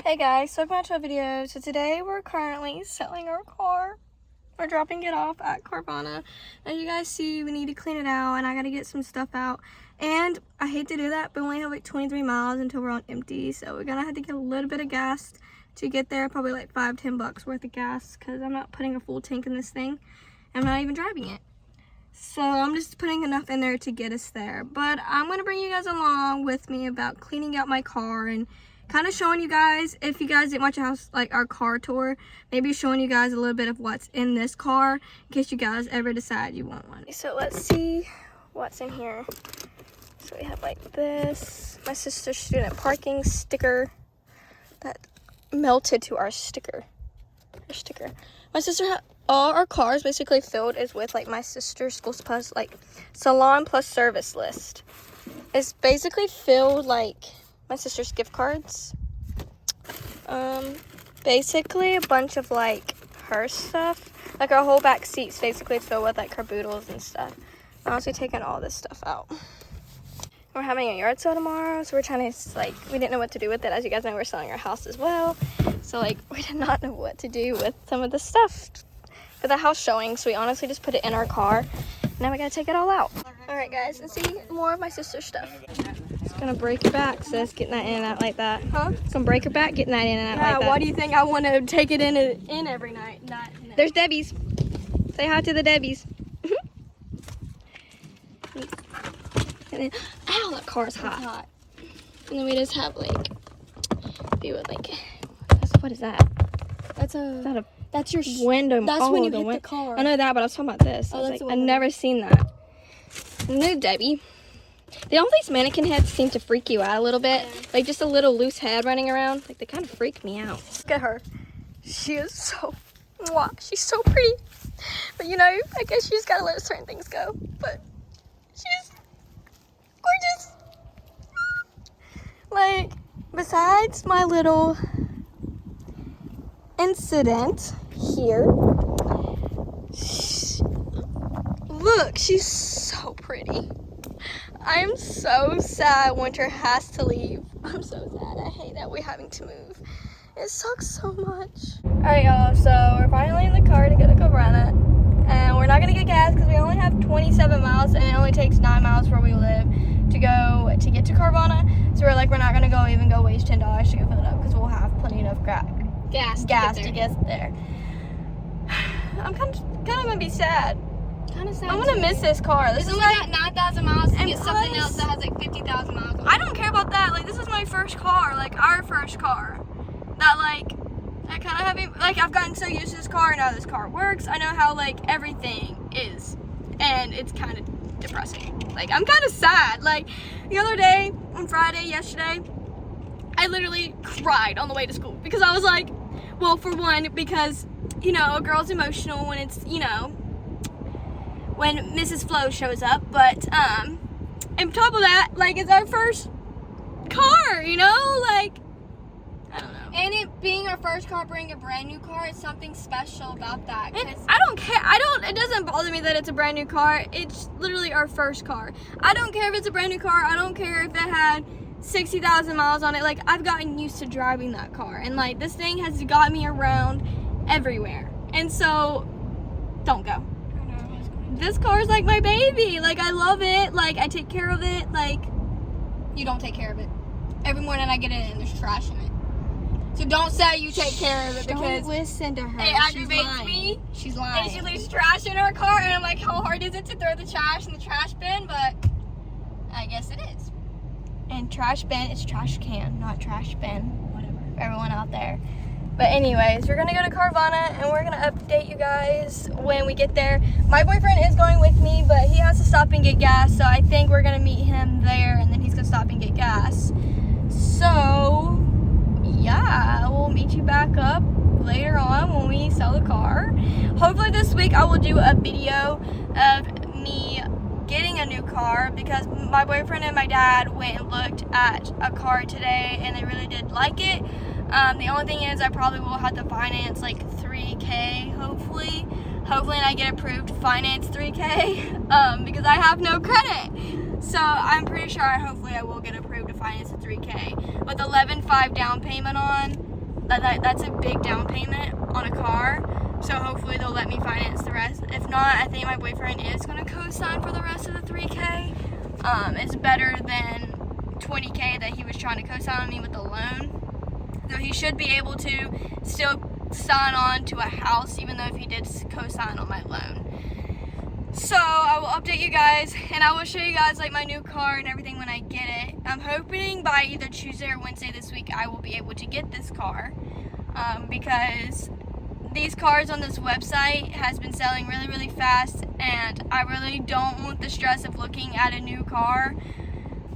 Hey guys, so welcome back to a video. So today we're currently selling our car. We're dropping it off at Carvana. As you guys see, we need to clean it out and I gotta get some stuff out. And I hate to do that, but we only have like 23 miles until we're on empty. So we're gonna have to get a little bit of gas to get there, probably like $5-10 bucks worth of gas, because I'm not putting a full tank in this thing. I'm not even driving it. So I'm just putting enough in there to get us there. But I'm gonna bring you guys along with me about cleaning out my car and kind of showing you guys, if you guys didn't watch our car tour, maybe showing you guys a little bit of what's in this car in case you guys ever decide you want one. So let's see what's in here. So we have like this, my sister's student parking sticker that melted to our sticker. My sister had all our cars basically filled is with like my sister's school plus like salon plus service list. It's basically filled like my sister's gift cards, basically a bunch of like her stuff, like our whole back seat's basically filled with like her boodles and stuff. I'm honestly taking all this stuff out. We're having a yard sale tomorrow, so we're trying to like, we didn't know what to do with it. As you guys know, we're selling our house as well, so like we did not know what to do with some of the stuff for the house showing, so we honestly just put it in our car. Now we gotta take it all out. All right guys, let's see more of my sister's stuff. It's gonna break your back, sis, getting that in and out like that. Huh? It's gonna break your back getting that in and out like that. Why do you think I want to take it in every night? No. There's Debbie's. Say hi to the Debbies. And then, ow, that car's hot. And then we just have like, what is that? That's your window. That's when you hit the car. I know that, but I was talking about this. I've never seen that. No, Debbie. Don't these mannequin heads seem to freak you out a little bit? Yeah. Like just a little loose head running around. Like they kind of freak me out. Look at her. She is so, she's so pretty. But you know, I guess you just gotta let certain things go. But she's gorgeous. Like, besides my little incident here, look, she's so pretty. I'm so sad Winter has to leave. I'm so sad. I hate that we're having to move. It sucks so much. Alright y'all, so we're finally in the car to go to Carvana. And we're not going to get gas because we only have 27 miles and it only takes 9 miles where we live to get to Carvana. So we're like, we're not going to even go waste $10 to go fill it up because we'll have plenty of gas to get there. I'm kind of going to be sad. I'm gonna miss this car. This is only got 9,000 miles to get something else that has like 50,000 miles on it. I don't care about that. Like, this is my first car, like our first car. That like, I kind of I've gotten so used to this car and how this car works. I know how like everything is, and it's kind of depressing. Like, I'm kind of sad. Like, the other day, on Friday, yesterday, I literally cried on the way to school because I was like, well, for one, because, you know, a girl's emotional when it's, you know, when Mrs. Flo shows up, but on top of that, like, it's our first car, you know, like, I don't know. And it being our first car, bringing a brand new car, is something special about that. I don't care. It doesn't bother me that it's a brand new car. It's literally our first car. I don't care if it's a brand new car. I don't care if it had 60,000 miles on it. Like, I've gotten used to driving that car, and like, this thing has got me around everywhere. And so, don't go. This car is like my baby. Like, I love it. Like, I take care of it. Like, you don't take care of it. Every morning I get in and there's trash in it. So don't say you take care of it because don't listen to her. It aggravates me. She's lying. And she leaves trash in her car, and I'm like, how hard is it to throw the trash in the trash bin? But I guess it is. And trash bin is trash can, not trash bin. Whatever. For everyone out there. But anyways, we're gonna go to Carvana and we're gonna update you guys when we get there. My boyfriend is going with me, but he has to stop and get gas, so I think we're gonna meet him there and then he's gonna stop and get gas. So yeah, we'll meet you back up later on when we sell the car. Hopefully this week I will do a video of me getting a new car because my boyfriend and my dad went and looked at a car today and they really did like it. The only thing is I probably will have to finance like $3,000 hopefully I get approved to finance $3,000 because I have no credit. So I'm pretty sure hopefully I will get approved to finance the $3,000 with 11.5 down payment on. that's a big down payment on a car. So hopefully they'll let me finance the rest. If not, I think my boyfriend is gonna co-sign for the rest of the $3K. It's better than $20K that he was trying to co-sign on me with the loan. So he should be able to still sign on to a house, even though if he did co-sign on my loan. So I will update you guys, and I will show you guys like my new car and everything when I get it. I'm hoping by either Tuesday or Wednesday this week I will be able to get this car, because these cars on this website has been selling really, really fast, and I really don't want the stress of looking at a new car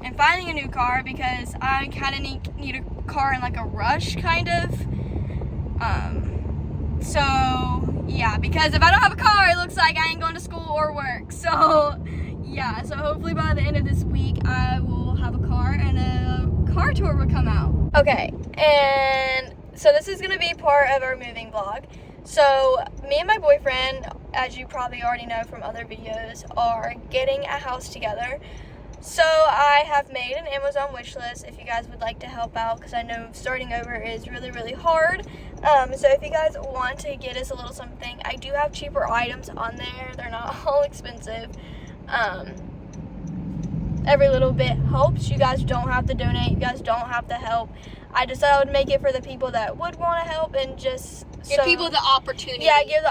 and finding a new car, because I kind of need a car in like a rush, kind of. So yeah, because if I don't have a car, it looks like I ain't going to school or work. So yeah, so hopefully by the end of this week I will have a car and a car tour will come out. Okay, and so this is gonna be part of our moving vlog. So me and my boyfriend, as you probably already know from other videos, are getting a house together. So I have made an Amazon wish list if you guys would like to help out, because I know starting over is really, really hard. So if you guys want to get us a little something, I do have cheaper items on there. They're not all expensive. Every little bit helps. You guys don't have to donate. You guys don't have to help. I decided I would make it for the people that would want to help, and just give people the opportunity. Yeah, give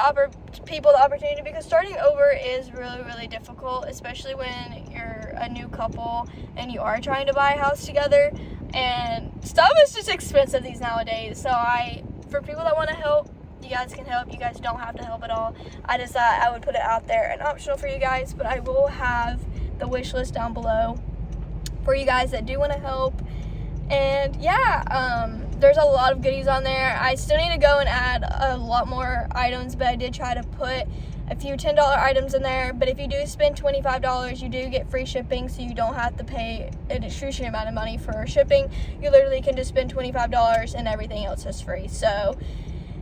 people the opportunity, because starting over is really, really difficult, especially when you're a new couple and you are trying to buy a house together, and stuff is just expensive these nowadays. So for people that want to help, you guys can help. You guys don't have to help at all. I just thought I would put it out there and optional for you guys, but I will have the wish list down below for you guys that do want to help. And yeah, there's a lot of goodies on there. I still need to go and add a lot more items, but I did try to put a few $10 items in there. But if you do spend $25, you do get free shipping, so you don't have to pay an extortionate amount of money for shipping. You literally can just spend $25 and everything else is free. So,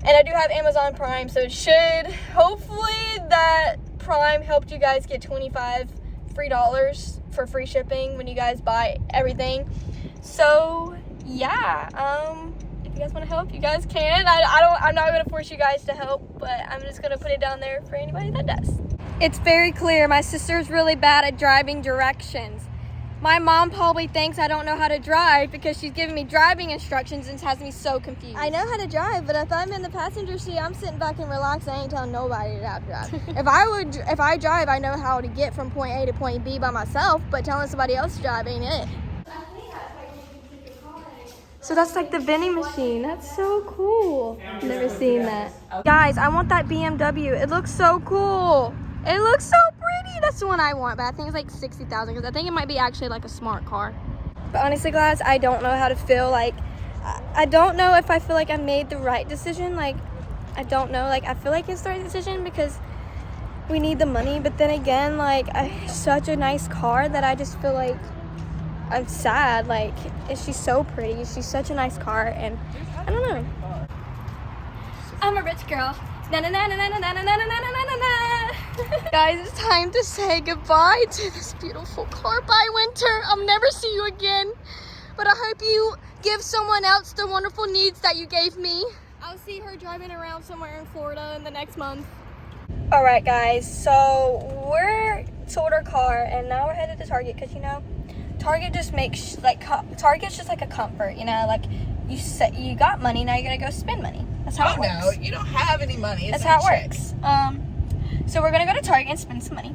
and I do have Amazon Prime, so it should, hopefully that Prime helped you guys get $25 free for free shipping when you guys buy everything. So yeah, if you guys want to help, you guys can. I'm not going to force you guys to help, but I'm just going to put it down there for anybody that does. It's very clear my sister's really bad at driving directions. My mom probably thinks I don't know how to drive because she's giving me driving instructions and has me so confused. I know how to drive, but if I'm in the passenger seat, I'm sitting back and relaxed. I ain't telling nobody to drive. If I drive, I know how to get from point A to point B by myself, but telling somebody else to drive ain't it. So that's like the vending machine. That's so cool. Never seen that. Guys, I want that BMW. It looks so cool. It looks so pretty. That's the one I want, but I think it's like $60,000, because I think it might be actually like a smart car. But honestly, guys, I don't know how to feel. Like, I don't know if I feel like I made the right decision. Like, I don't know. Like, I feel like it's the right decision because we need the money. But then again, like, it's such a nice car that I just feel like I'm sad. Like, she's so pretty. She's such a nice car, and I don't know. I'm a rich girl. Na na na na na na na na na na na na. Guys, it's time to say goodbye to this beautiful car. Bye, Winter. I'll never see you again. But I hope you give someone else the wonderful needs that you gave me. I'll see her driving around somewhere in Florida in the next month. All right, guys. So we're sold our car, and now we're headed to Target because, you know, Target just makes, like, Target's just like a comfort, you know, like you got money, now you're gonna go spend money. That's how it works. No, you don't have any money. That's how it works. So we're gonna go to Target and spend some money.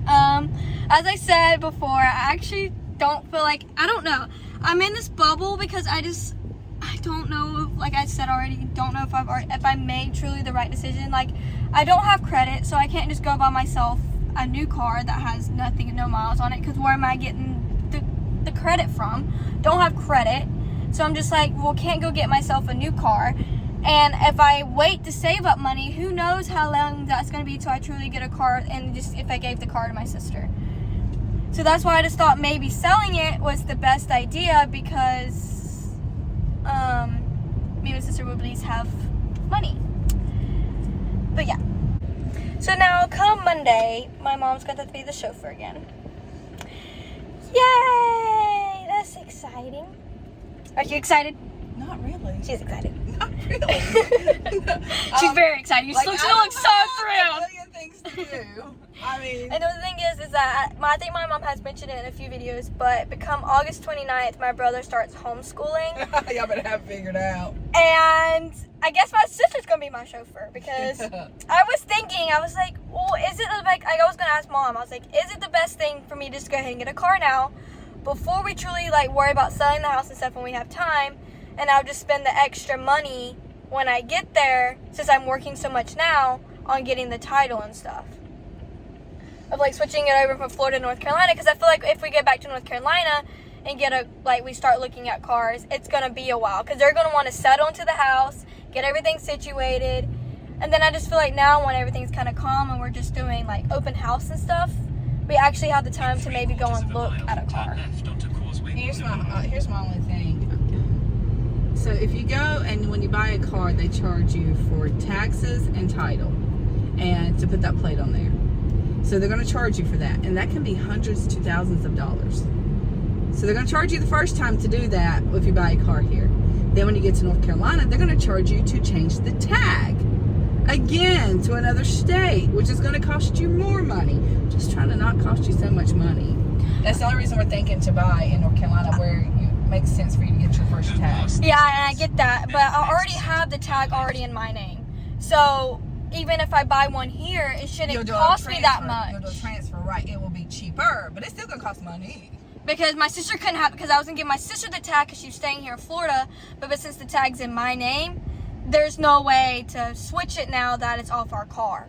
As I said before, I actually don't feel like, I don't know. I'm in this bubble because I don't know, like I said already, don't know if I made truly the right decision. Like, I don't have credit, so I can't just go buy myself a new car that has nothing and no miles on it, because where am I getting the credit from? Don't have credit. So I'm just like, well, can't go get myself a new car. And if I wait to save up money, who knows how long that's going to be till I truly get a car, and just if I gave the car to my sister. So that's why I just thought maybe selling it was the best idea, because me and my sister would at least have money. But yeah. So now, come Monday, my mom's going to be the chauffeur again. Yay! That's exciting. Are you excited? Not really. She's excited. Not really. She's very excited. You Like, look, I she don't looks so have a thrilled. million things to do. I mean, And the thing is that I think my mom has mentioned it in a few videos, but become August 29th, my brother starts homeschooling. y'all better have it figured out. And I guess my sister's going to be my chauffeur because I was thinking, I was like, well, is it like, I was going to ask mom, I was like, is it the best thing for me to just go ahead and get a car now before we truly like worry about selling the house and stuff when we have time, and I'll just spend the extra money when I get there, since I'm working so much now, on getting the title and stuff. Of like switching it over from Florida to North Carolina, because I feel like if we get back to North Carolina and we start looking at cars, it's going to be a while, because they're going to want to settle into the house, get everything situated, and then I just feel like now when everything's kind of calm and we're just doing like open house and stuff, we actually have the time to maybe go and look at a car. Here's my only thing. So if you go and when you buy a car, they charge you for taxes and title, and to put that plate on there. So they're going to charge you for that, and that can be hundreds to thousands of dollars. So they're going to charge you the first time to do that if you buy a car here. Then when you get to North Carolina, they're going to charge you to change the tag again to another state, which is going to cost you more money. Just trying to not cost you so much money. That's the only reason we're thinking to buy in North Carolina, where it makes sense for you to get your first tag. Yeah, and I get that, but I already have the tag already in my name. So even if I buy one here, it shouldn't cost me that much. You'll do a transfer, right? It will be cheaper, but it's still going to cost money. Because my sister couldn't have, because I was going to give my sister the tag because she's staying here in Florida, but since the tag's in my name, there's no way to switch it now that it's off our car.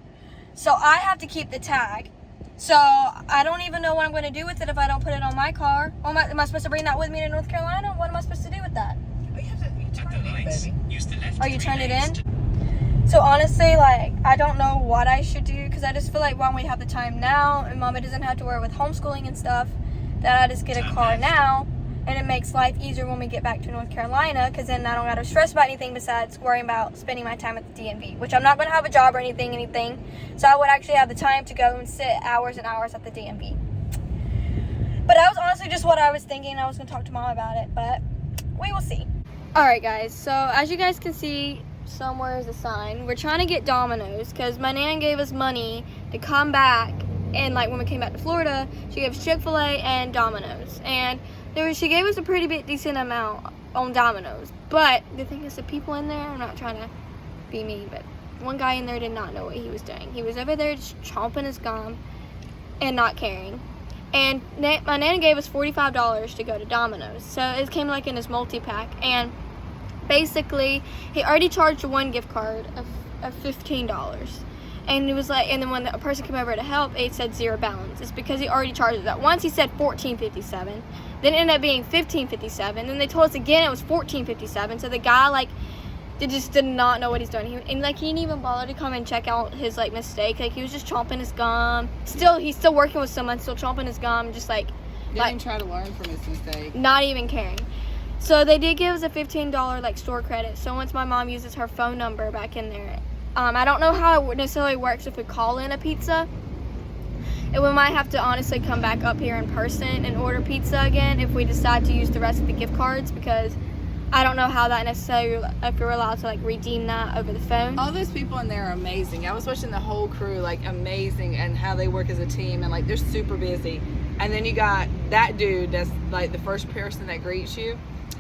So I have to keep the tag. So I don't even know what I'm going to do with it if I don't put it on my car. Am I supposed to bring that with me to North Carolina? What am I supposed to do with that? Oh, you turn it in, baby. Oh, you turn it in? So honestly, like, I don't know what I should do, because I just feel like when we have the time now and Mama doesn't have to worry with homeschooling and stuff, that I just get a car now, and it makes life easier when we get back to North Carolina, because then I don't got to stress about anything besides worrying about spending my time at the DMV, which I'm not going to have a job or anything, so I would actually have the time to go and sit hours and hours at the DMV. But that was honestly just what I was thinking. I was going to talk to Mom about it, but we will see. Alright guys, so as you guys can see, somewhere is a sign. We're trying to get Domino's, because my nan gave us money to come back, and like when we came back to Florida, she gave us Chick-fil-A and Domino's, and she gave us a pretty decent amount on Domino's. But the thing is, the people in there, I'm not trying to be mean, but one guy in there did not know what he was doing. He was over there just chomping his gum and not caring. And my nana gave us $45 to go to Domino's, so it came like in this multi-pack, and basically he already charged one gift card of $15. And it was like, and then when a person came over to help, it said zero balance. It's because he already charged that. Once he said $14.57, then it ended up being $15.57. Then they told us again it was $14.57. So the guy like just did not know what he's doing. He didn't even bother to come and check out his like mistake. Like he was just chomping his gum. He's still working with someone, still chomping his gum, just like Didn't try to learn from his mistake. Not even caring. So they did give us a $15 like store credit. So once my mom uses her phone number back in there. I don't know how it necessarily works if we call in a pizza. And we might have to honestly come back up here in person and order pizza again if we decide to use the rest of the gift cards, because I don't know how that necessarily, if you're allowed to like redeem that over the phone. All those people in there are amazing. I was watching the whole crew, like amazing, and how they work as a team, and like they're super busy. And then you got that dude that's like the first person that greets you.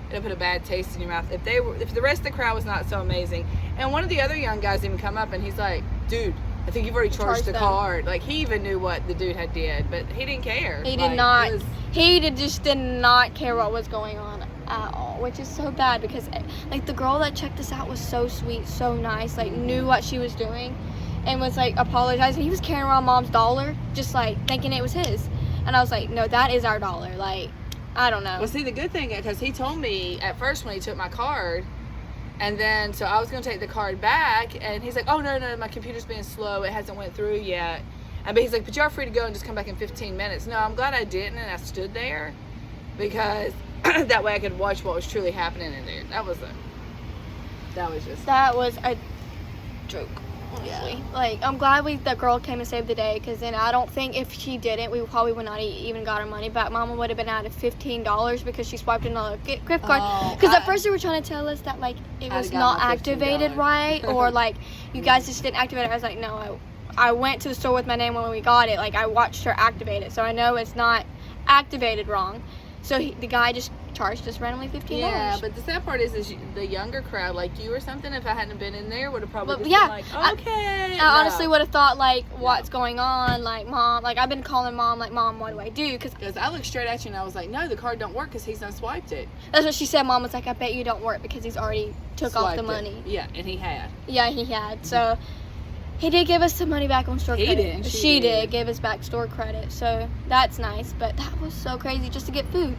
It'll put a bad taste in your mouth. If the rest of the crowd was not so amazing. And one of the other young guys even come up and he's like, dude, I think you've already charged the card. Like he even knew what the dude had did, but he didn't care. He did not. He just did not care what was going on at all, which is so bad, because like the girl that checked us out was so sweet, so nice, like knew what she was doing, and was like apologizing. He was carrying around Mom's dollar, just like thinking it was his, and I was like, no, that is our dollar. Like, I don't know. Well, see, the good thing, because he told me at first when he took my card, and then so I was going to take the card back, and he's like, oh, no, my computer's being slow. It hasn't went through yet. But he's like, but you're free to go and just come back in 15 minutes. No, I'm glad I didn't, and I stood there, because that way I could watch what was truly happening in there. That was a joke. honestly. Like, I'm glad the girl came and saved the day, because then I don't think if she didn't, we probably would not even got our money back. Mama would have been out of $15 because she swiped another gift card. Because at first they were trying to tell us that, like, it was not activated right, or, like, you guys just didn't activate it. I was like, no, I went to the store with my name when we got it. Like, I watched her activate it, so I know it's not activated wrong. So the guy just charged us randomly $15. Yeah, but the sad part is the younger crowd, like you or something, if I hadn't been in there, would have probably been like, okay. I honestly would have thought, like, what's going on? Like, Mom, like, I've been calling Mom, like, Mom, what do I do? Because I looked straight at you and I was like, no, the card don't work because he's not swiped it. That's what she said. Mom was like, I bet you don't work because he's already took off the money. Yeah, and he had. Yeah, he had. So he did give us some money back on store credit. She did give us back store credit. So that's nice. But that was so crazy just to get food.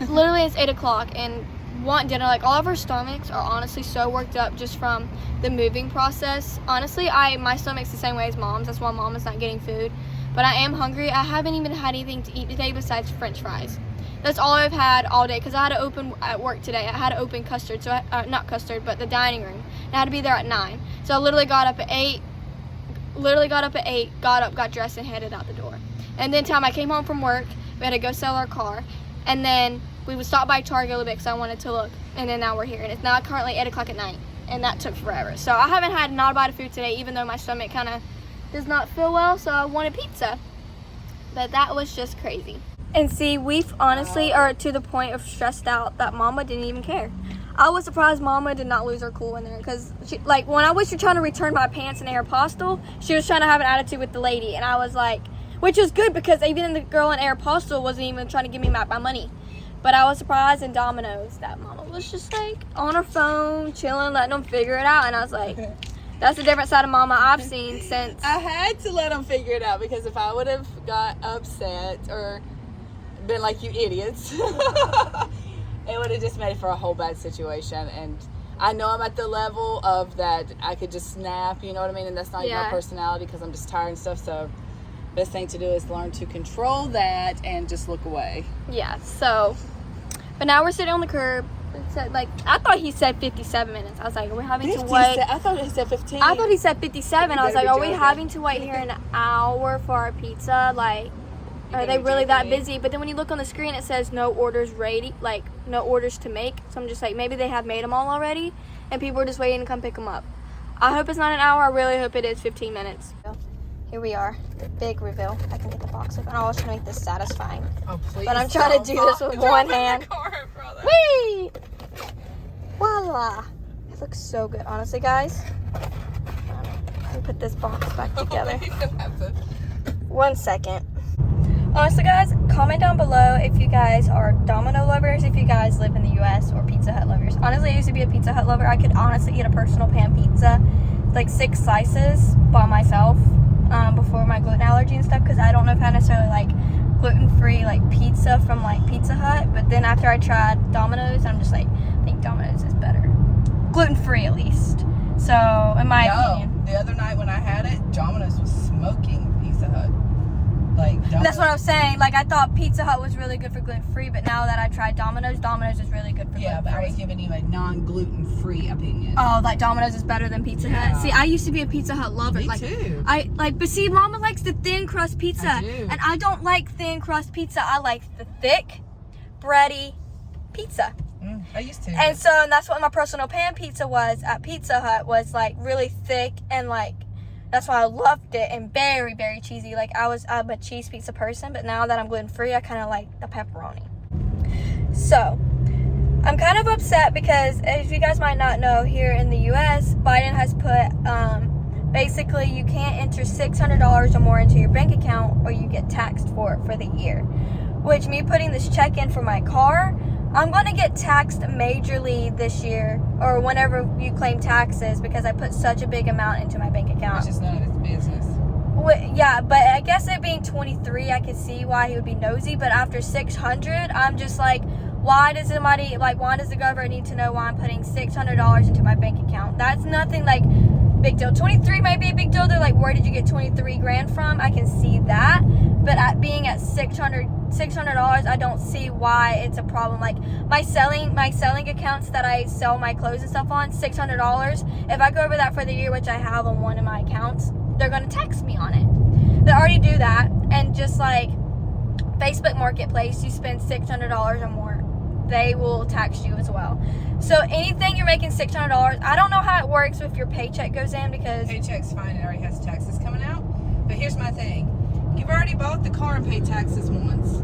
Literally, it's 8 o'clock and want dinner. Like, all of our stomachs are honestly so worked up just from the moving process. Honestly, my stomach's the same way as Mom's. That's why Mom is not getting food. But I am hungry. I haven't even had anything to eat today besides French fries. That's all I've had all day because I had to open at work today. I had to open custard, so not custard, but the dining room. And I had to be there at 9. So I literally got up at 8. Got dressed, and headed out the door. And then time I came home from work, we had to go sell our car. And then we would stop by Target a little bit because I wanted to look. And then now we're here. And it's now currently 8 o'clock at night. And that took forever. So I haven't had not a bite of food today, even though my stomach kind of does not feel well. So I wanted pizza. But that was just crazy. And see, we've honestly are to the point of stressed out that Mama didn't even care. I was surprised Mama did not lose her cool in there. Because, like, when I was trying to return my pants in Aeropostale, she was trying to have an attitude with the lady. And I was like... Which is good because even the girl in Aeropostale wasn't even trying to give me back my money. But I was surprised in Domino's that Mama was just like on her phone, chilling, letting them figure it out. And I was like, that's a different side of Mama I've seen since. I had to let them figure it out because if I would have got upset or been like, you idiots, it would have just made for a whole bad situation. And I know I'm at the level of that I could just snap, you know what I mean? And that's not my personality because I'm just tired and stuff. So best thing to do is learn to control that and just look away. Yeah, so, but now we're sitting on the curb. It said, like, I thought he said 57 minutes. I was like, we're having to wait. I thought he said 15. I thought he said 57. I was like, are we having to wait here an hour for our pizza? Like, are they really that busy? But then when you look on the screen, it says no orders ready, like, no orders to make. So I'm just like, maybe they have made them all already, and people are just waiting to come pick them up. I hope it's not an hour. I really hope it is 15 minutes. Here we are, the big reveal. I can get the box open. I was trying to make this satisfying. Oh, please. But I'm trying to do this with one hand. Whee! Voila! It looks so good, honestly, guys. Let me put this box back together. 1 second. Honestly, guys, comment down below if you guys are Domino lovers, if you guys live in the U.S., or Pizza Hut lovers. Honestly, I used to be a Pizza Hut lover. I could honestly eat a personal pan pizza, like 6 slices by myself. Before my gluten allergy and stuff, because I don't know if I necessarily like gluten-free like pizza from like Pizza Hut, but then after I tried Domino's, I'm just like, I think Domino's is better, gluten-free at least. So in my opinion, the other night when I had it, Domino's was smoking Pizza Hut. Like that's what I was saying. Like I thought Pizza Hut was really good for gluten-free, but now that I tried Domino's is really good for gluten-free. Yeah, but I was giving you a non-gluten-free opinion. Oh, like Domino's is better than Pizza Hut. See, I used to be a Pizza Hut lover. Me too. But see, Mama likes the thin crust pizza, and I don't like thin crust pizza. I like the thick, bready pizza. I used to. And so that's what my personal pan pizza was at Pizza Hut, was like really thick and like. That's why I loved it, and very, very cheesy. Like, I'm a cheese pizza person, but now that I'm gluten-free, I kind of like the pepperoni. So, I'm kind of upset because, as you guys might not know, here in the U.S., Biden has put, basically, you can't enter $600 or more into your bank account, or you get taxed for it for the year. Which, me putting this check in for my car, I'm going to get taxed majorly this year, or whenever you claim taxes, because I put such a big amount into my bank account. Which is none of his business. Yeah, but I guess it being 23, I could see why he would be nosy, but after 600, I'm just like, why does the government need to know why I'm putting $600 into my bank account? That's nothing like big deal. 23 might be a big deal. They're like, where did you get 23 grand from? I can see that. but at being at $600, I don't see why it's a problem. Like my selling accounts that I sell my clothes and stuff on, $600. If I go over that for the year, which I have on one of my accounts, they're gonna tax me on it. They already do that. And just like Facebook Marketplace, you spend $600 or more, they will tax you as well. So anything you're making $600, I don't know how it works if your paycheck goes in, because Paycheck's fine, it already has taxes coming out. But here's my thing. You've already bought the car and paid taxes once.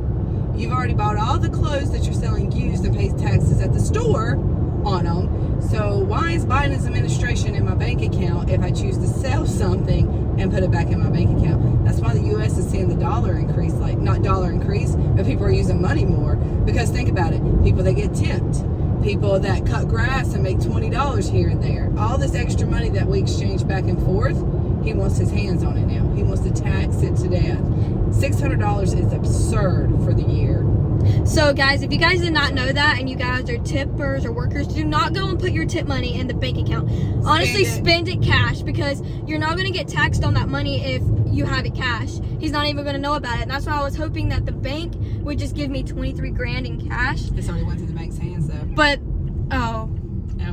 You've already bought all the clothes that you're selling used and paid taxes at the store on them. So why is Biden's administration in my bank account if I choose to sell something and put it back in my bank account? That's why the U.S. is seeing the dollar increase. Like, not dollar increase, but people are using money more. Because think about it. People that get tipped. People that cut grass and make $20 here and there. All this extra money that we exchange back and forth, he wants his hands on it now. He wants to tax it to death. $600 is absurd for the year. So guys, if you guys did not know that, and you guys are tippers or workers, do not go and put your tip money in the bank account. Honestly, spend it cash, because you're not going to get taxed on that money if you have it cash. He's not even going to know about it. And that's why I was hoping that the bank would just give me 23 grand in cash. This already went through the bank's hands though. But,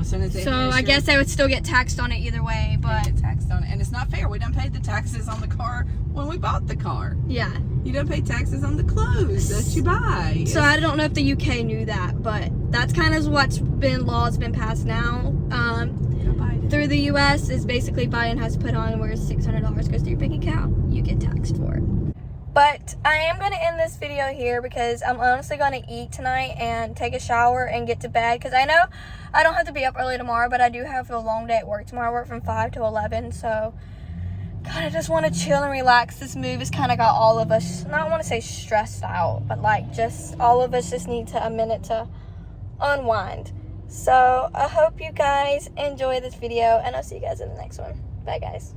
so I guess they would still get taxed on it either way, but get taxed on it. And it's not fair. We done paid the taxes on the car when we bought the car. yeah. You don't pay taxes on the clothes that you buy. So I don't know if the UK knew that, but that's kind of what's been passed now through the US, is basically Biden has put on where $600 goes to your bank account, you get taxed for it. But I am going to end this video here, because I'm honestly going to eat tonight and take a shower and get to bed, because I know I don't have to be up early tomorrow, but I do have a long day at work tomorrow. I work from 5 to 11, so kind of just want to chill and relax. This move has kind of got all of us, I don't want to say stressed out, but like just all of us just need a minute to unwind. So I hope you guys enjoy this video, and I'll see you guys in the next one. Bye guys.